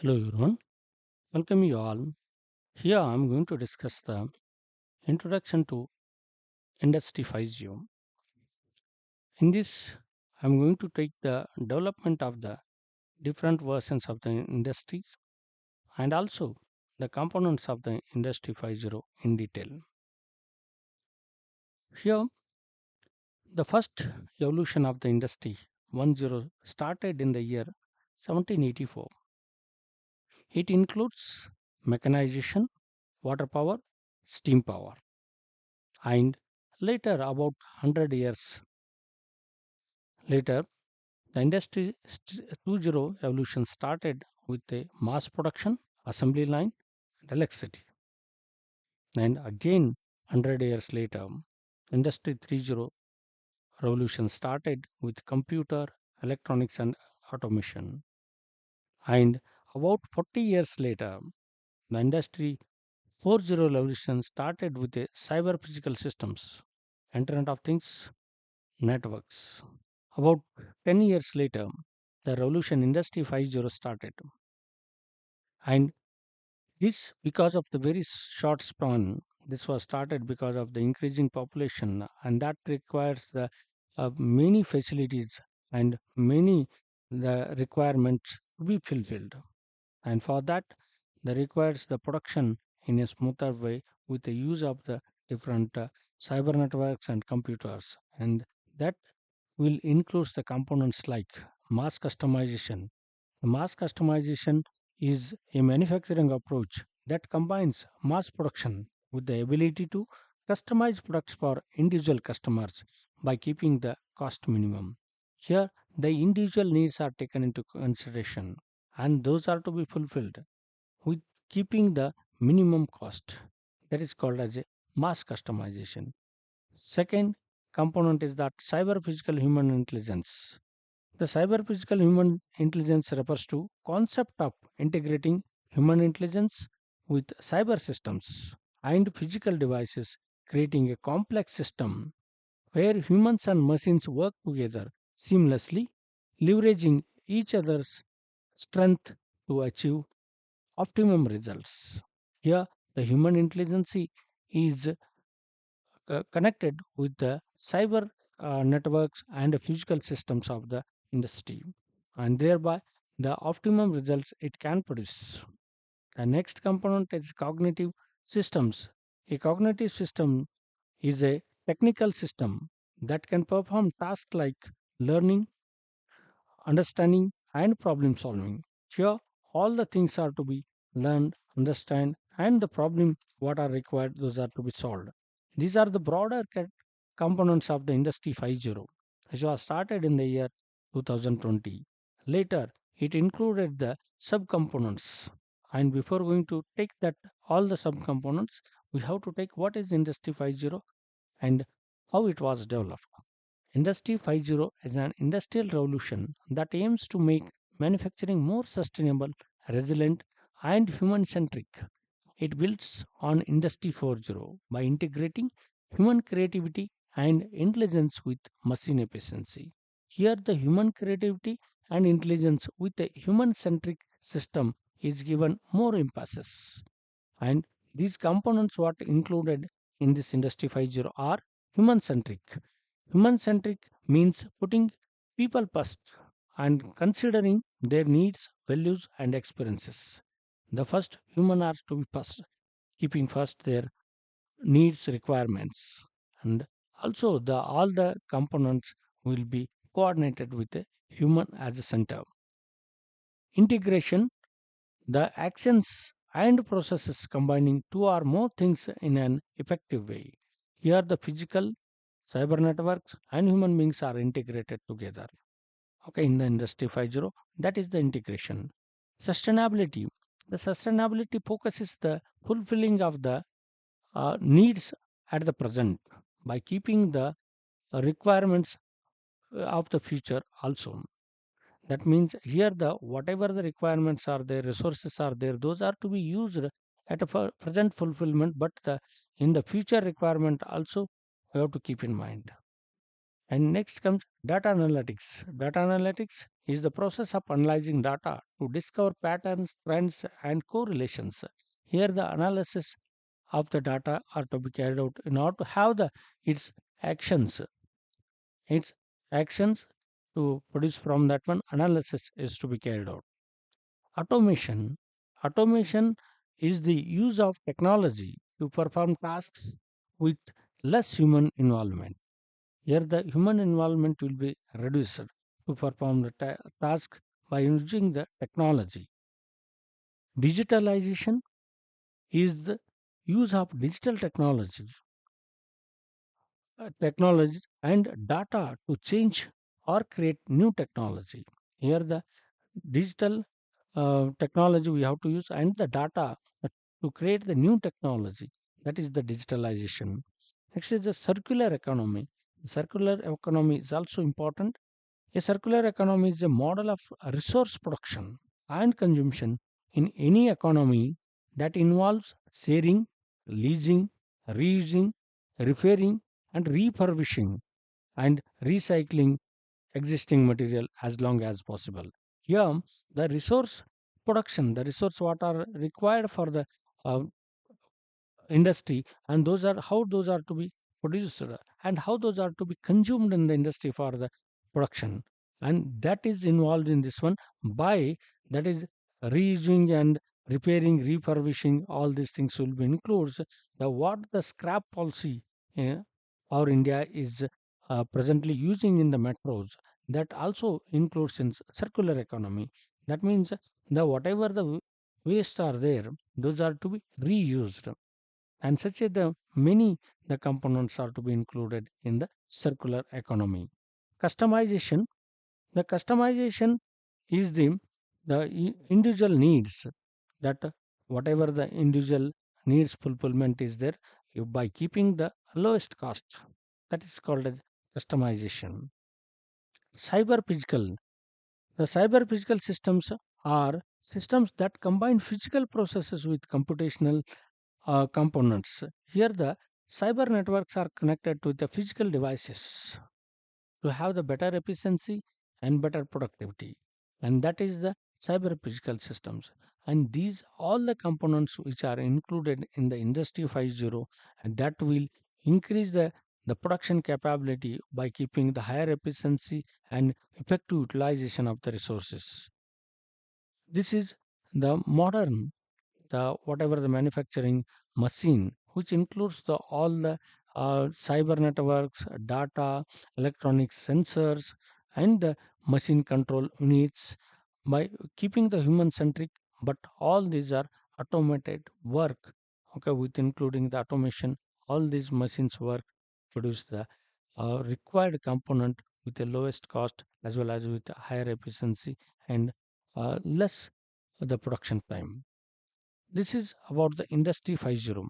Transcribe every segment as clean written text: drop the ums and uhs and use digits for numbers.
Hello everyone, welcome you all. Here I am going to discuss the introduction to Industry 5.0. In this, I am going to take the development of the different versions of the industry and also the components of the Industry 5.0 in detail. Here, the first evolution of the Industry 1.0 started in the year 1784. It includes mechanization, water power, steam power, and later, about 100 years later, the Industry 2.0 evolution started with a mass production, assembly line, and electricity. And again, 100 years later, Industry 3.0 revolution started with computer, electronics, and automation. And about 40 years later, the Industry 4.0 revolution started with the cyber physical systems, Internet of Things, networks. About 10 years later, the revolution Industry 5.0 started. And this, because of the very short span, this was started because of the increasing population, and that requires the many facilities and many the requirements to be fulfilled. And for that, that requires the production in a smoother way with the use of the different cyber networks and computers. And that will include the components like mass customization. Mass customization is a manufacturing approach that combines mass production with the ability to customize products for individual customers by keeping the cost minimum. Here, the individual needs are taken into consideration and those are to be fulfilled with keeping the minimum cost. That is called as a mass customization. Second component is that cyber physical human intelligence. The cyber physical human intelligence refers to concept of integrating human intelligence with cyber systems and physical devices, creating a complex system where humans and machines work together seamlessly, leveraging each other's strength to achieve optimum results. Here, the human intelligence is connected with the cyber networks and the physical systems of the industry, and thereby the optimum results it can produce. The next component is cognitive systems. A cognitive system is a technical system that can perform tasks like learning, understanding, and problem solving. Here, all the things are to be learned, understand, and the problem what are required, those are to be solved. These are the broader components of the Industry 5.0, which was started in the year 2020. Later, it included the subcomponents. And before going to take that all the subcomponents, we have to take what is Industry 5.0 and how it was developed. Industry 5.0 is an industrial revolution that aims to make manufacturing more sustainable, resilient, and human centric. It builds on Industry 4.0 by integrating human creativity and intelligence with machine efficiency. Here, the human creativity and intelligence with a human centric system is given more emphasis. And these components, what included in this Industry 5.0 are human centric. Human centric means putting people first and considering their needs, values, and experiences. The first human are to be first, keeping first their needs, requirements, and also the all the components will be coordinated with the human as a center. Integration, the actions and processes combining two or more things in an effective way. Here, the physical, cyber networks, and human beings are integrated together. Okay, in the Industry 5.0, that is the integration. Sustainability. The sustainability focuses the fulfilling of the needs at the present by keeping the requirements of the future also. That means here the whatever the requirements are there, resources are there, those are to be used at a present fulfillment, but the in the future requirement also we have to keep in mind. And next comes data analytics. Data analytics is the process of analyzing data to discover patterns, trends, and correlations. Here, the analysis of the data are to be carried out in order to have its actions, its actions to produce from that one analysis is to be carried out. Automation. Automation is the use of technology to perform tasks with less human involvement. Here, the human involvement will be reduced to perform the task by using the technology. Digitalization is the use of digital technology and data to change or create new technology. Here, the digital technology we have to use and the data to create the new technology, that is the digitalization. Next is the circular economy. Circular economy is also important. A circular economy is a model of resource production and consumption in any economy that involves sharing, leasing, reusing, repairing, and refurbishing and recycling existing material as long as possible. Here, the resource production, the resource what are required for the uh, industry, and those are how those are to be produced and how those are to be consumed in the industry for the production, and that is involved in this one by that is reusing and repairing, refurbishing. All these things will be includes the what the scrap policy uh, our India is presently using in the metros, that also includes in circular economy. That means the whatever the waste are there, those are to be reused, and such a the many the components are to be included in the circular economy. Customization. The customization is the individual needs, that whatever the individual needs fulfillment is there, by keeping the lowest cost, that is called as customization. Cyber physical. The cyber physical systems are systems that combine physical processes with computational components. Here, the cyber networks are connected to the physical devices to have the better efficiency and better productivity, and that is the cyber physical systems. And these all the components which are included in the Industry 5.0, and that will increase the production capability by keeping the higher efficiency and effective utilization of the resources. This is the modern, the whatever the manufacturing machine, which includes the all the cyber networks, data, electronic sensors, and the machine control units, by keeping the human centric, but all these are automated work. Okay, with including the automation, all these machines work produce the required component with the lowest cost as well as with higher efficiency and less the production time. This is about the Industry 5.0.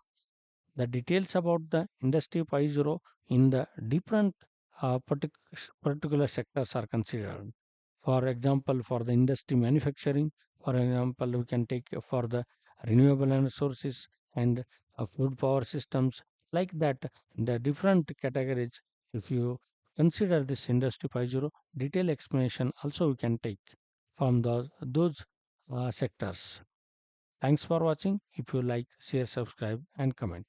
The details about the Industry 5.0 in the different particular sectors are considered. For example, for the industry manufacturing, for example, we can take for the renewable energy sources and food power systems, like that, the different categories. If you consider this Industry 5.0, detailed explanation also we can take from those sectors. Thanks for watching. If you like, share, subscribe, and comment.